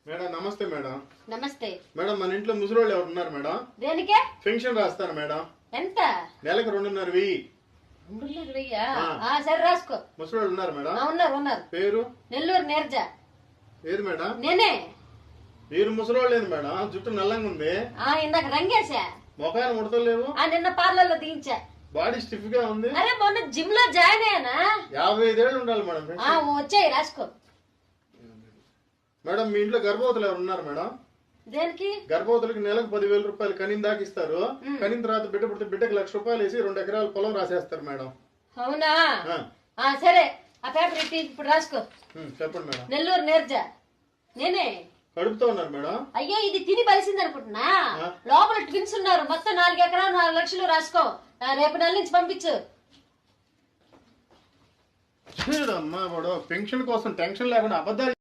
Madam నమస్తే madam. నమస్తే madam మన ఇంట్లో ముసలోళ్ళు ఎవరు ఉన్నారు మేడం? దేనికే? పెన్షన్ రాస్తాను మేడం. ఎంత? నెలకు 2,500. 2,500? సరే రాసుకో. ముసలోళ్ళు ఉన్నారు మేడం? ఉన్నారు. పేరు? నెల్లూరు నీరజ. ఏది మేడం? నేనే. మీరు ముసలోళ్ళు లేదు మేడం, జుట్టు నల్లంగా ఉంది. ఇందాక రంగేశా. మొఖాన్ని ముడతలేవు. నిన్న పార్లర్ లో దించా. బాడీ స్టిఫ్ గా ఉంది. అరే మొన్న జిమ్ లో జాయిన్ అయ్యానా. 55 ఏళ్ళు ఉండాలి మేడం. వచ్చాయి రాసుకో. మేడం మీ ఇంట్లో గర్భవతులు ఎవరు ఉన్నారు మేడం? దేనికి? గర్భవతులకి నెలకు 10,000 రూపాయలు కనిన దాకా ఇస్తారు. కనిన తర్వాత బిడ్డ పుడితే బిడ్డకి 1,00,000 రూపాయలు వేసి 2 ఎకరాల పొలం రాసేస్తారు మేడం. అవునా? సరే ఆ పేపర్ ఇట్టి ఇప్పుడు రాసుకో. చెప్పండి మేడం. నెల్లూరు నీరజ. నేనే. కడుపుతో ఉన్నారు మేడం? అయ్యో ఇది తిని బలిసింది అనుకుంటున్నా. లోపల ట్విన్స్ ఉన్నారు. మొత్తం 4 ఎకరాలు 4 లక్షలు రాసుకో. రేపు నెల నుంచి పంపించు. అమ్మా వాడు పెన్షన్ కోసం టెన్షన్ లేకుండా అబద్ధాలు